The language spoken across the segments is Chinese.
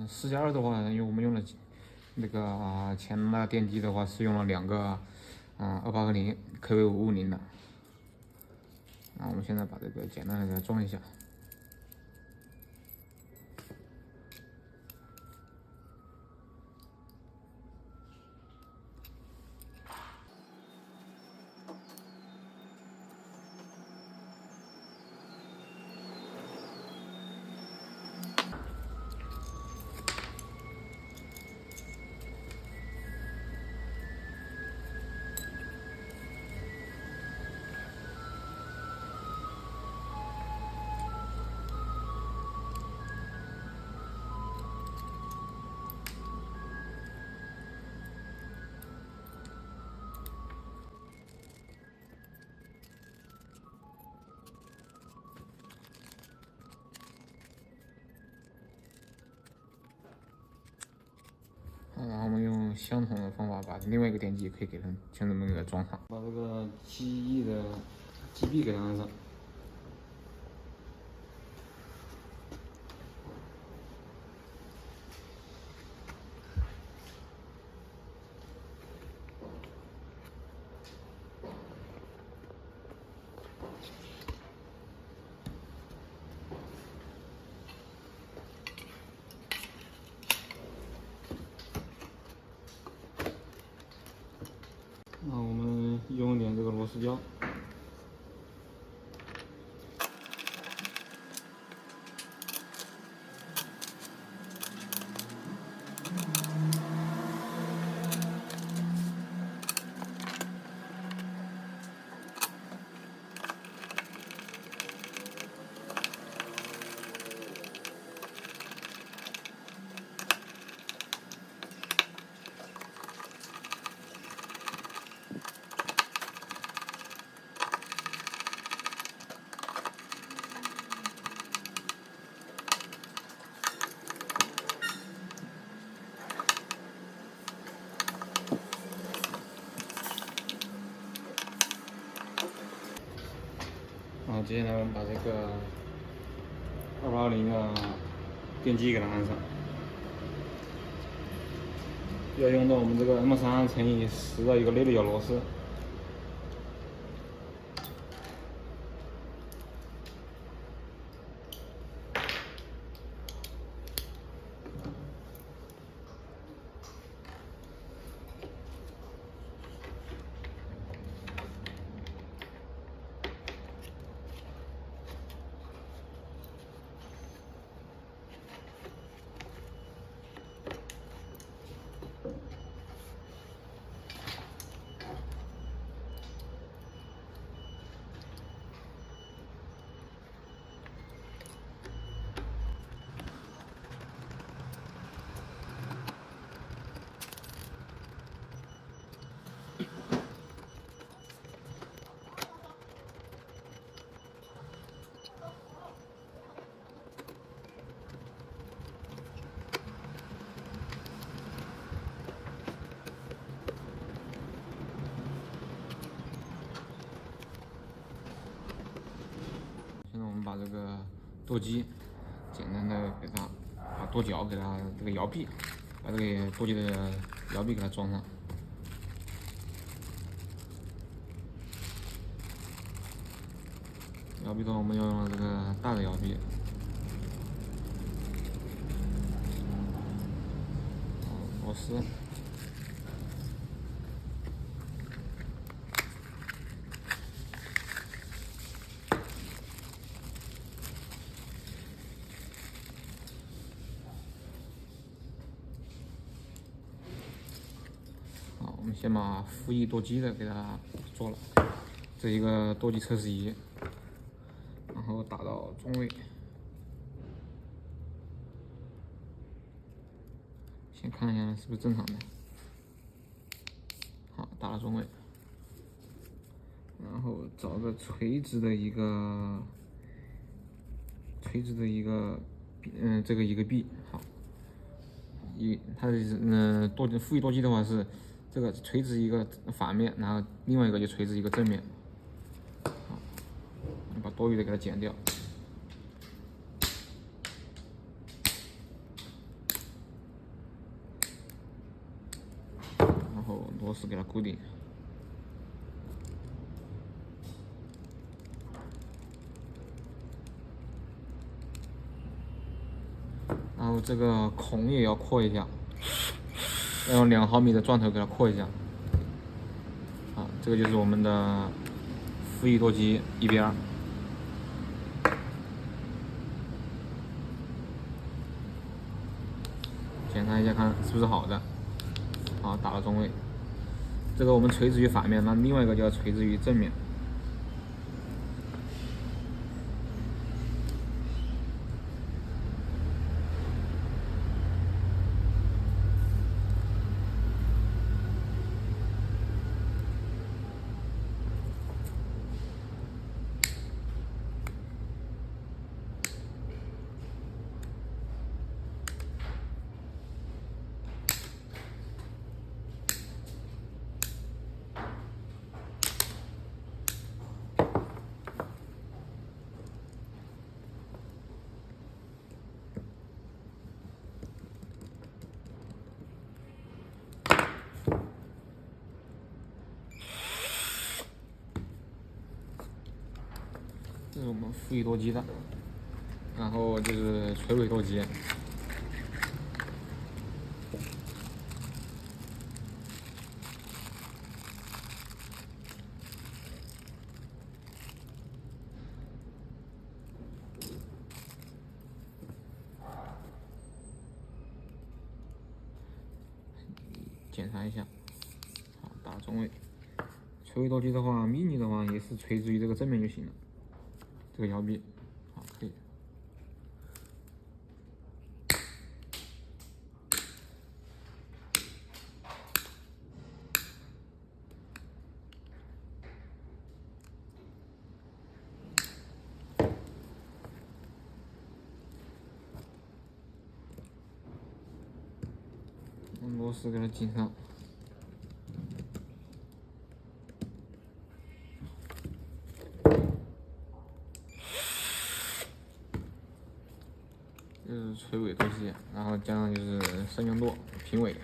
4+2的话，因为我们用了那个前那电机的话是用了2个2800 KV550的。我们现在把这个简单的给它装一下。然后我们用相同的方法把另外一个电机可以给它像这么给它装上，把这个机翼的机臂给它安上。我们用一点这个螺丝胶。接下来我们把这个280的电机给它安上，要用到我们这个 M3×10的一个内力角螺丝。现在我们把这个舵机简单的给它把舵脚给它这个摇臂，把这个舵机的摇臂给它装上。摇臂的话，我们要用这个大的摇臂。螺丝。我们先把副翼舵机的给它做了，这一个舵机测试仪，然后打到中位，先看一下是不是正常的。好，打到中位，然后找个垂直的一个这个一个臂，好，它的副翼舵机的话是这个垂直一个反面，然后另外一个就垂直一个正面。好，把多余的给它剪掉。螺丝给它固定。然后这个孔也要扩一下，要用2毫米的钻头给它扩一下。好，这个就是我们的负翼舵机一边。检查一下看是不是好的。好，打到中位。这个我们垂直于反面，那另外一个就要垂直于正面。这是我们负翼舵机的，然后就是垂尾舵机。检查一下，好，打中位。垂尾舵机的话，mini 的话也是垂直于这个正面就行了。这个摇臂，好，可以。螺丝给它紧上。就是垂尾舵机，然后加上就是升降舵、平尾。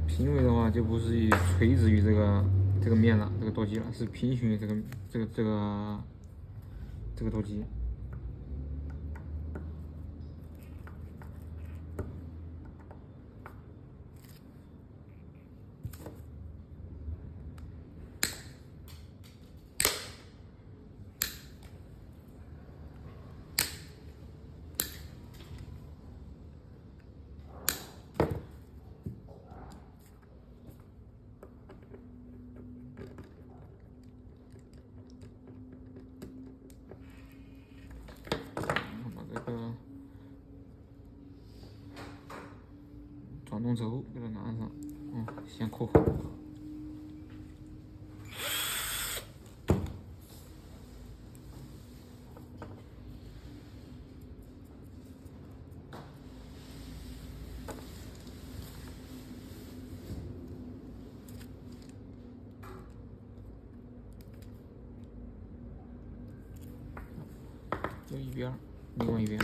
平尾的话就不是垂直于这个面了，这个舵机了，是平行于这个舵机。转动轴给它拿上，先扣好。就一边，另外一边。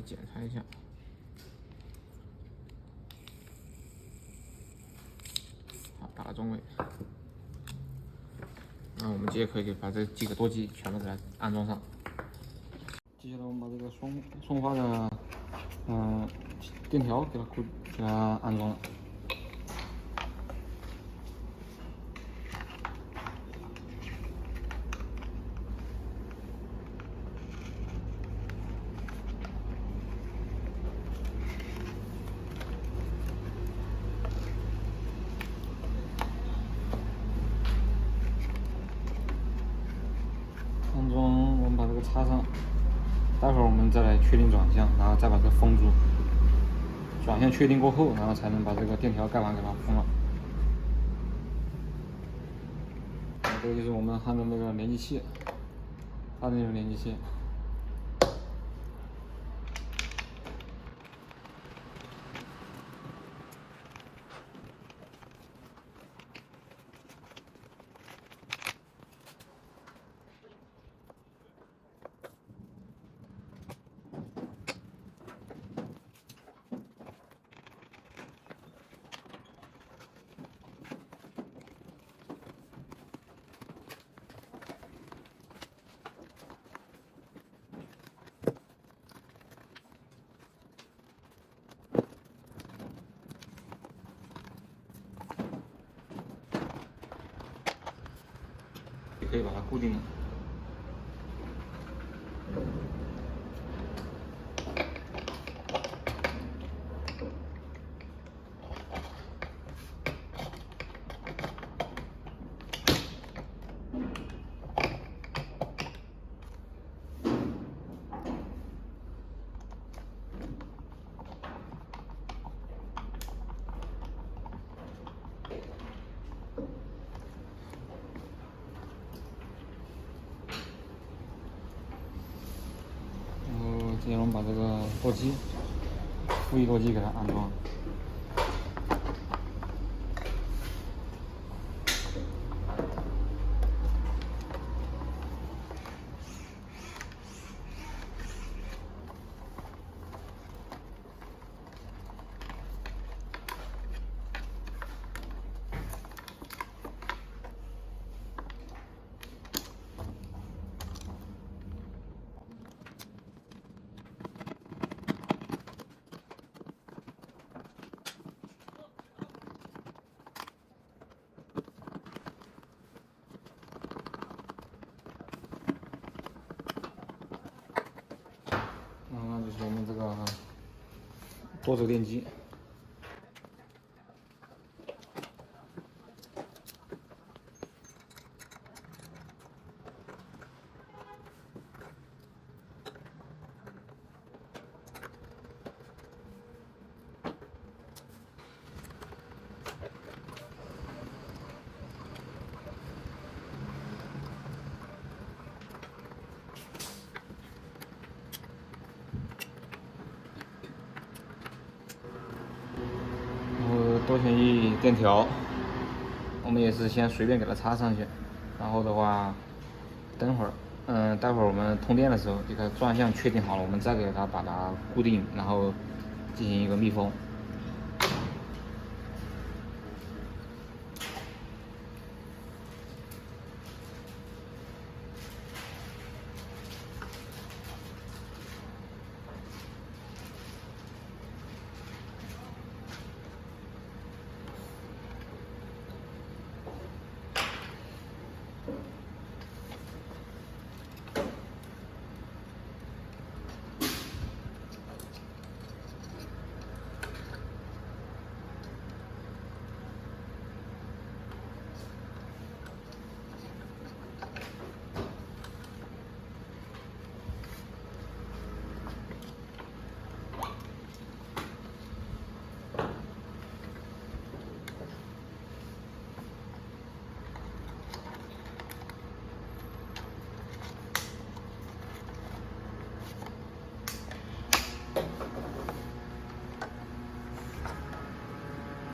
检查一下。好，打了中位。那我们接着可以把这几个舵机全部给它安装上。接下来我们把这个双花的电条给它安装了。安装，我们把这个插上，待会儿我们再来确定转向，然后再把这封住。转向确定过后，然后才能把这个电条盖板给它封了。这个就是我们焊的那个连接器，它的那种连接器。也可以把它固定了。接着我们把这个舵机，副翼舵机给它安装。就是我们这个多轴电机。多旋翼电条，我们也是先随便给它插上去，然后的话，等会儿，待会儿我们通电的时候，这个转向确定好了，我们再给它把它固定，然后进行一个密封。